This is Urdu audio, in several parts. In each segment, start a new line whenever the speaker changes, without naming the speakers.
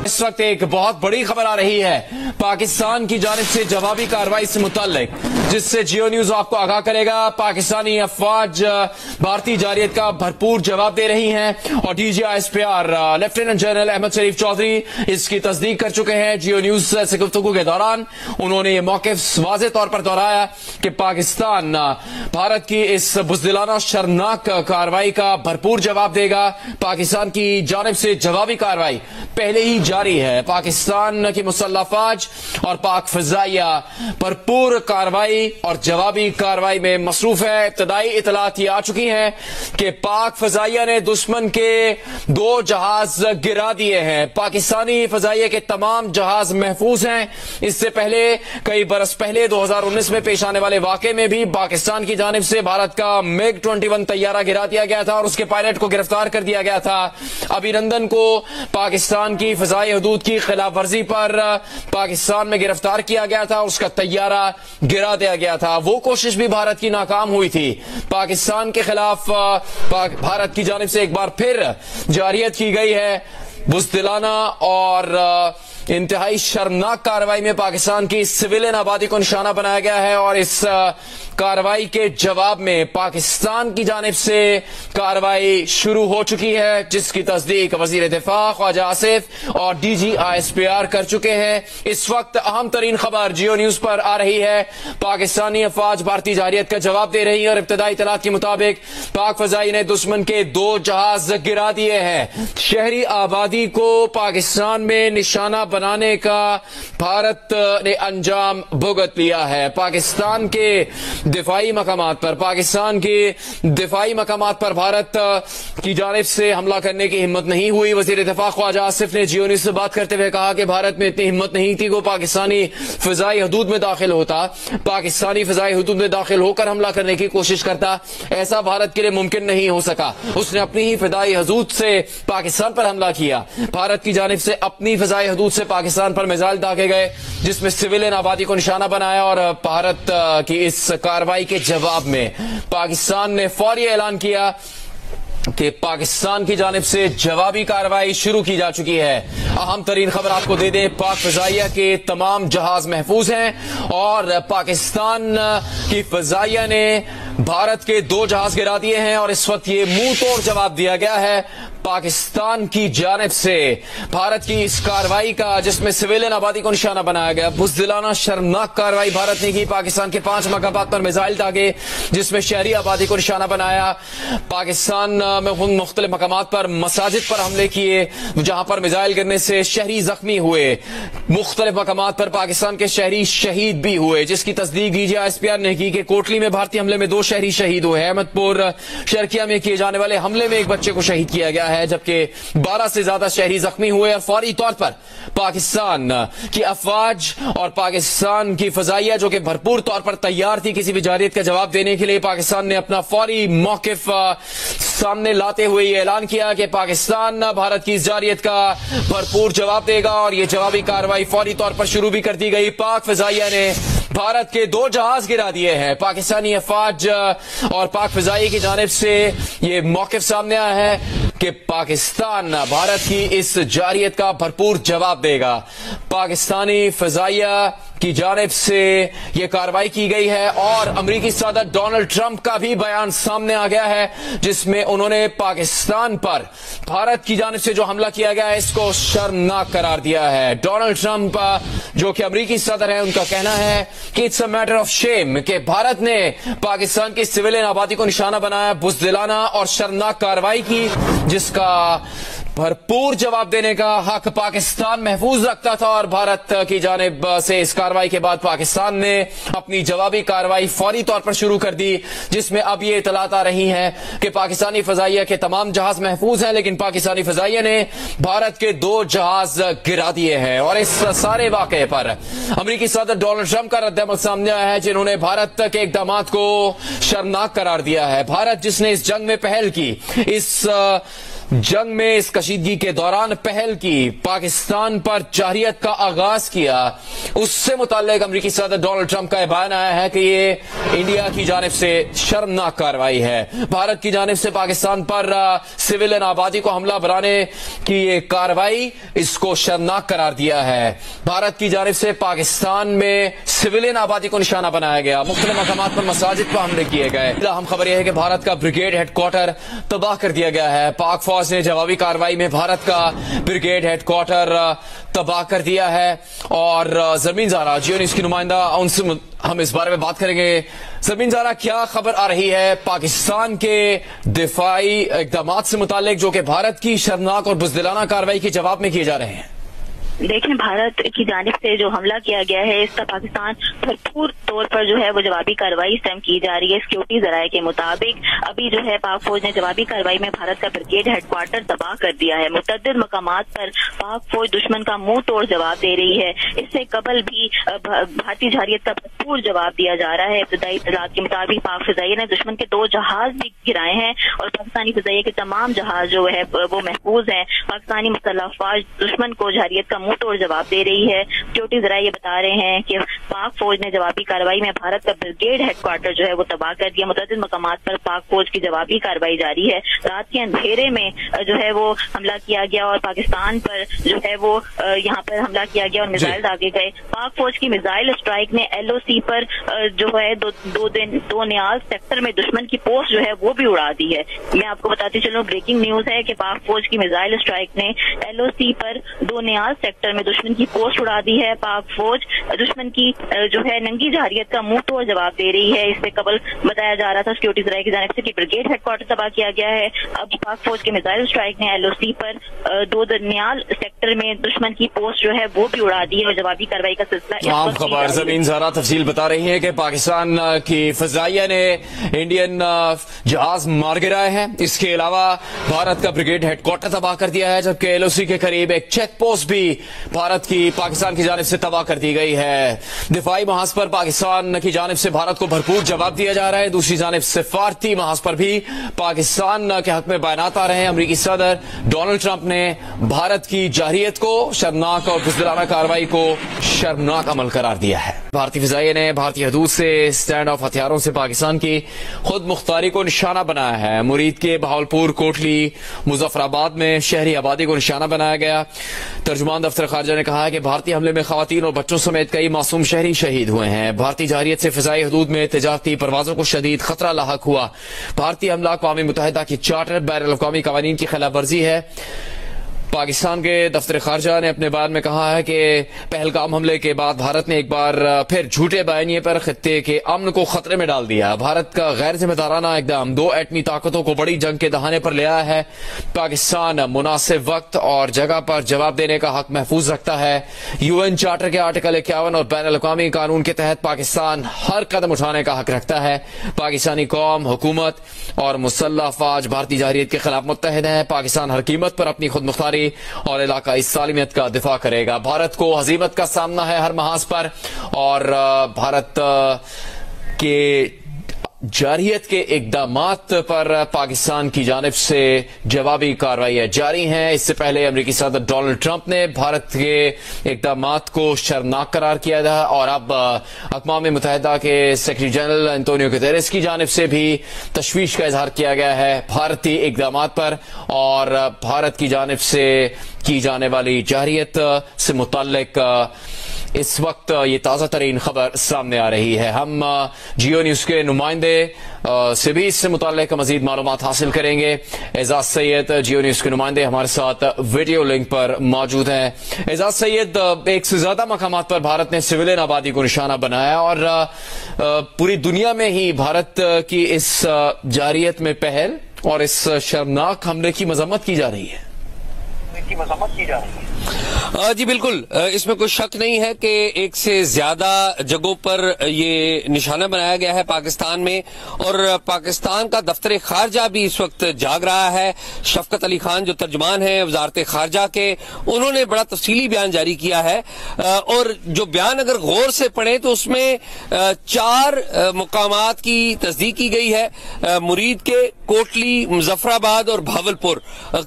اس وقت ایک بہت بڑی خبر آ رہی ہے پاکستان کی جانب سے جوابی کارروائی سے متعلق، جس سے جیو نیوز آپ کو آگاہ کرے گا۔ پاکستانی افواج بھارتی جارحیت کا بھرپور جواب دے رہی ہیں اور D G S P R lieutenant general Ahmed Sharif Chaudhry اس کی تصدیق کر چکے ہیں۔ جیو نیوز سے گفتگو کے دوران انہوں نے یہ موقف واضح طور پر دہرایا کہ پاکستان بھارت کی اس بزدلانہ شرمناک کارروائی کا بھرپور جواب دے گا۔ پاکستان کی جانب سے جوابی کارروائی پہلے ہی جاری ہے۔ پاکستان کی مسلح افواج اور پاک فضائیہ بھرپور کارروائی اور جوابی کارروائی میں مصروف ہے۔ ابتدائی اطلاعات یہ آ چکی ہیں کہ پاک فضائیہ نے دشمن کے 2 جہاز گرا دیے ہیں۔ پاکستانی فضائیہ کے تمام جہاز محفوظ ہیں۔ اس سے پہلے کئی برس پہلے 2019 میں پیش آنے والے واقعے میں بھی پاکستان کی جانب سے بھارت کا میگ 21 طیارہ گرا دیا گیا تھا اور اس کے پائلٹ کو گرفتار کر دیا گیا تھا۔ ابھینندن کو پاکستان کی فضائی حدود کی خلاف ورزی پر پاکستان میں گرفتار کیا گیا تھا، اس کا طیارہ گرا دیا گیا تھا۔ وہ کوشش بھی بھارت کی ناکام ہوئی تھی۔ پاکستان کے خلاف بھارت کی جانب سے ایک بار پھر جارحیت کی گئی ہے۔ بزدلانہ اور انتہائی شرمناک کارروائی میں پاکستان کی سویلین آبادی کو نشانہ بنایا گیا ہے اور اس کارروائی کے جواب میں پاکستان کی جانب سے کارروائی شروع ہو چکی ہے، جس کی تصدیق وزیر دفاع خواجہ آصف اور D G S P R کر چکے ہیں۔ اس وقت اہم ترین خبر جیو نیوز پر آ رہی ہے۔ پاکستانی افواج بھارتی جارحیت کا جواب دے رہی ہیں اور ابتدائی اطلاعات کے مطابق پاک فضائی نے دشمن کے 2 جہاز گرا دیے ہیں۔ شہری آبادی کو پاکستان میں نشانہ بنانے کا بھارت نے انجام بھگت لیا ہے۔ پاکستان کے دفاعی مقامات پر بھارت کی جانب سے حملہ کرنے کی ہمت نہیں ہوئی۔ وزیر دفاع خواجہ آصف نے جیو نیوز سے بات کرتے ہوئے کہا کہ بھارت میں اتنی ہمت نہیں تھی کہ وہ پاکستانی فضائی حدود میں داخل ہوتا، پاکستانی فضائی حدود میں داخل ہو کر حملہ کرنے کی کوشش کرتا۔ ایسا بھارت کے لیے ممکن نہیں ہو سکا۔ اس نے اپنی ہی فضائی حدود سے پاکستان پر حملہ کیا۔ بھارت کی جانب سے اپنی فضائی حدود سے پاکستان پر میزائل داغے گئے، جس میں سویلین آبادی کو نشانہ بنایا اور بھارت کی اس کارروائی کے جواب میں پاکستان نے فوری اعلان کیا کہ پاکستان کی جانب سے جوابی کارروائی شروع کی جا چکی ہے۔ اہم ترین خبر آپ کو دے دیں، پاک فضائیہ کے تمام جہاز محفوظ ہیں اور پاکستان کی فضائیہ نے بھارت کے 2 جہاز گرا دیے ہیں اور اس وقت یہ منہ توڑ جواب دیا گیا ہے پاکستان کی جانب سے بھارت کی اس کارروائی کا، جس میں سویلین آبادی کو نشانہ بنایا گیا۔ بزدلانہ شرمناک کارروائی بھارت نے کی۔ پاکستان کے 5 مقامات پر میزائل داغے، جس میں شہری آبادی کو نشانہ بنایا۔ پاکستان میں مختلف مقامات پر مساجد پر حملے کیے، جہاں پر میزائل گرنے سے شہری زخمی ہوئے۔ مختلف مقامات پر پاکستان کے شہری شہید بھی ہوئے، جس کی تصدیق D G S P R نے کی کہ کوٹلی میں بھارتی حملے میں 2 شہری شہید ہوئے۔ احمد پور شرکیہ میں کیے جانے والے حملے میں ایک بچے کو شہید کیا گیا ہے، جبکہ 12 سے زیادہ شہری زخمی ہوئے اور فوری طور پر پاکستان کی افواج اور پاکستان کی فضائیہ، جو کہ بھرپور طور پر تیار تھی کسی بھی جارحیت کا جواب دینے کے لیے، پاکستان نے اپنا فوری موقف سامنے لاتے ہوئے یہ اعلان کیا کہ پاکستان بھارت کی اس جارحیت کا بھرپور جواب دے گا اور یہ جوابی کارروائی فوری طور پر شروع بھی کر دی گئی۔ پاک فضائیہ نے بھارت کے 2 جہاز گرا دیے ہیں۔ پاکستانی افواج اور پاک فضائیہ کی جانب سے یہ موقف سامنے آیا ہے کہ پاکستان بھارت کی اس جارحیت کا بھرپور جواب دے گا۔ پاکستانی فضائیہ کی جانب سے یہ کارروائی کی گئی ہے اور امریکی صدر ڈونلڈ ٹرمپ کا بھی بیان سامنے آ گیا ہے، جس میں انہوں نے پاکستان پر بھارت کی جانب سے جو حملہ کیا گیا ہے اس کو شرمناک قرار دیا ہے۔ ڈونلڈ ٹرمپ جو کہ امریکی صدر ہیں، ان کا کہنا ہے کہ it's a matter of shame کہ بھارت نے پاکستان کی سویلین آبادی کو نشانہ بنایا، بزدلانہ اور شرمناک کارروائی کی، جس کا بھرپور جواب دینے کا حق پاکستان محفوظ رکھتا تھا اور بھارت کی جانب سے اس کارروائی کے بعد پاکستان نے اپنی جوابی کارروائی فوری طور پر شروع کر دی، جس میں اب یہ اطلاعات آ رہی ہیں کہ پاکستانی فضائیہ کے تمام جہاز محفوظ ہیں، لیکن پاکستانی فضائیہ نے بھارت کے 2 جہاز گرا دیے ہیں۔ اور اس سارے واقعے پر امریکی صدر ڈونلڈ ٹرمپ کا رد عمل سامنے آیا ہے، جنہوں نے بھارت کے اقدامات کو شرمناک قرار دیا ہے۔ بھارت جس نے اس جنگ میں پہل کی، اس جنگ میں اس کشیدگی کے دوران پہل کی، پاکستان پر جارحیت کا آغاز کیا، اس سے متعلق امریکی صدر ڈونلڈ ٹرمپ کا بیان آیا ہے کہ یہ انڈیا کی جانب سے شرمناک کارروائی ہے۔ بھارت کی جانب سے پاکستان پر سویلین آبادی کو حملہ بنانے کی یہ کارروائی اس کو شرمناک قرار دیا ہے۔ بھارت کی جانب سے پاکستان میں سویلین آبادی کو نشانہ بنایا گیا، مختلف مقامات پر مساجد پر حملے کیے گئے۔ اہم خبر یہ ہے کہ بھارت کا بریگیڈ ہیڈ کوارٹر تباہ کر دیا گیا ہے۔ پاک فوج نے جوابی کارروائی میں بھارت کا بریگیڈ ہیڈ کوارٹر تباہ کر دیا ہے۔ اور زمین زارا جیو نیوز کی نمائندہ، ان سے ہم اس بارے میں بات کریں گے۔ زمین زارا، کیا خبر آ رہی ہے پاکستان کے دفاعی اقدامات سے متعلق جو کہ بھارت کی شرمناک اور بزدلانہ کارروائی کے جواب میں کیے جا رہے ہیں؟
دیکھیں، بھارت کی جانب سے جو حملہ کیا گیا ہے اس کا پاکستان بھرپور طور پر جو ہے وہ جوابی کارروائی اس ٹائم کی جا رہی ہے۔ سیکورٹی ذرائع کے مطابق ابھی جو ہے پاک فوج نے جوابی کارروائی میں بھارت کا بریگیڈ ہیڈ کوارٹر تباہ کر دیا ہے۔ متعدد مقامات پر پاک فوج دشمن کا منہ توڑ جواب دے رہی ہے۔ اس سے قبل بھی بھارتی جارحیت کا بھرپور جواب دیا جا رہا ہے۔ ابتدائی اطلاعات کے مطابق پاک فضائیہ نے دشمن کے 2 جہاز بھی گرائے ہیں اور پاکستانی فضائیہ کے تمام جہاز جو ہے وہ محفوظ ہیں۔ پاکستانی مسلح افواج دشمن کو جارحیت کا منہ توڑ جواب دے رہی ہے۔ سیکورٹی ذرائع یہ بتا رہے ہیں کہ پاک فوج نے جوابی کارروائی میں بھارت کا بریگیڈ ہیڈ کوارٹر جو ہے وہ تباہ کر دیا۔ متعدد مقامات پر پاک فوج کی جوابی کارروائی جاری ہے۔ رات کے اندھیرے میں جو ہے وہ حملہ کیا گیا اور پاکستان پر جو ہے وہ یہاں پر حملہ کیا گیا اور میزائل داغے گئے۔ پاک فوج کی میزائل اسٹرائک نے LOC پر جو ہے دو نیاز سیکٹر میں دشمن کی پوسٹ جو ہے وہ بھی اڑا دی ہے۔ میں آپ کو بتاتی چلوں، بریکنگ نیوز ہے کہ پاک فوج کی میزائل اسٹرائک نے LOC پر 2 نیاز سیکٹر میں دشمن کی پوسٹ اڑا دی ہے۔ پاک فوج دشمن کی جو ہے ننگی جارحیت کا منہ توڑ جواب دے رہی ہے۔ اس سے قبل بتایا جا رہا تھا سیکورٹی ذرائع کی جانب سے کہ بریگیڈ ہیڈ کوارٹر تباہ کیا گیا ہے۔ اب پاک فوج کے میزائل اسٹرائک نے LOC پر 2 درمیان سیکٹر میں دشمن کی پوسٹ جو ہے وہ بھی اڑا دی ہے اور جوابی کارروائی کا سلسلہ
عام خبر زمین زارا تفصیل بتا رہی ہے کہ پاکستان کی فضائیہ نے انڈین جہاز مار گرائے ہیں۔ اس کے علاوہ بھارت کا بریگیڈ ہیڈ کوارٹر تباہ کر دیا ہے، جبکہ LOC کے قریب ایک چیک پوسٹ بھی پاکستان کی جانب سے تباہ کر دی گئی ہے۔ دفاعی محاذ پر پاکستان کی جانب سے بھارت کو بھرپور جواب دیا جا رہا ہے۔ دوسری جانب سفارتی محاذ پر بھی پاکستان کے حق میں بیانات آ رہے ہیں۔ امریکی صدر ڈونلڈ ٹرمپ نے بھارت کی جارحیت کو شرمناک اور بزدلانہ کارروائی کو شرمناک عمل قرار دیا ہے۔ بھارتی فضائیہ نے بھارتی حدود سے اسٹینڈ آف ہتھیاروں سے پاکستان کی خود مختاری کو نشانہ بنایا ہے۔ مرید کے بہاولپور، کوٹلی، مظفر آباد میں شہری آبادی کو نشانہ بنایا گیا۔ ترجمان دفتر خارجہ نے کہا ہے کہ بھارتی حملے میں خواتین اور بچوں سمیت کئی معصوم شہری شہید ہوئے ہیں۔ بھارتی جارحیت سے فضائی حدود میں تجارتی پروازوں کو شدید خطرہ لاحق ہوا۔ بھارتی حملہ اقوام متحدہ کی چارٹر بین الاقوامی قوانین کی خلاف ورزی ہے۔ پاکستان کے دفتر خارجہ نے اپنے بیان میں کہا ہے کہ پہلگام حملے کے بعد بھارت نے ایک بار پھر جھوٹے بیانیے پر خطے کے امن کو خطرے میں ڈال دیا۔ بھارت کا غیر ذمہ دارانہ اقدام 2 ایٹمی طاقتوں کو بڑی جنگ کے دہانے پر لے آیا ہے۔ پاکستان مناسب وقت اور جگہ پر جواب دینے کا حق محفوظ رکھتا ہے۔ UN چارٹر کے آرٹیکل 51 اور بین الاقوامی قانون کے تحت پاکستان ہر قدم اٹھانے کا حق رکھتا ہے۔ پاکستانی قوم، حکومت اور مسلح افواج بھارتی جارحیت کے خلاف متحد ہیں۔ پاکستان ہر قیمت پر اپنی خود مختاری اور علاقائی سالمیت کا دفاع کرے گا۔ بھارت کو ہزیمت کا سامنا ہے ہر محاذ پر، اور بھارت کے جارحیت کے اقدامات پر پاکستان کی جانب سے جوابی کارروائیاں جاری ہیں۔ اس سے پہلے امریکی صدر ڈونلڈ ٹرمپ نے بھارت کے اقدامات کو شرمناک قرار کیا تھا، اور اب اقوام متحدہ کے سیکرٹری جنرل انتونیو گوتیرس کی جانب سے بھی تشویش کا اظہار کیا گیا ہے بھارتی اقدامات پر، اور بھارت کی جانب سے کی جانے والی جارحیت سے متعلق اس وقت یہ تازہ ترین خبر سامنے آ رہی ہے۔ ہم جیو نیوز کے نمائندے سے بھی اس سے متعلق مزید معلومات حاصل کریں گے۔ اعزاز سید جیو نیوز کے نمائندے ہمارے ساتھ ویڈیو لنک پر موجود ہیں۔ اعزاز سید، ایک سے زیادہ مقامات پر بھارت نے سویلین آبادی کو نشانہ بنایا، اور پوری دنیا میں ہی بھارت کی اس جارحیت میں پہل اور اس شرمناک حملے کی مذمت کی جا رہی ہے۔
جی بالکل، اس میں کوئی شک نہیں ہے کہ ایک سے زیادہ جگہوں پر یہ نشانہ بنایا گیا ہے پاکستان میں، اور پاکستان کا دفتر خارجہ بھی اس وقت جاگ رہا ہے۔ شفقت علی خان جو ترجمان ہیں وزارت خارجہ کے، انہوں نے بڑا تفصیلی بیان جاری کیا ہے، اور جو بیان اگر غور سے پڑھیں تو اس میں 4 مقامات کی تصدیق کی گئی ہے۔ مرید کے کوٹلی, مظفر آباد اور بھاولپور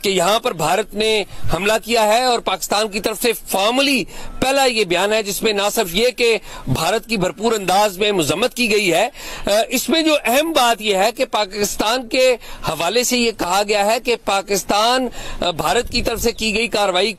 کہ یہاں پر بھارت نے حملہ کیا ہے, اور پاکستان کی طرف سے فارملی پہلا یہ بیان ہے جس میں نہ صرف یہ کہ بھارت کی بھرپور انداز میں مذمت کی گئی ہے, اس میں جو اہم بات یہ ہے کہ پاکستان کے حوالے سے یہ کہا گیا ہے کہ پاکستان بھارت کی طرف سے کی گئی کارروائی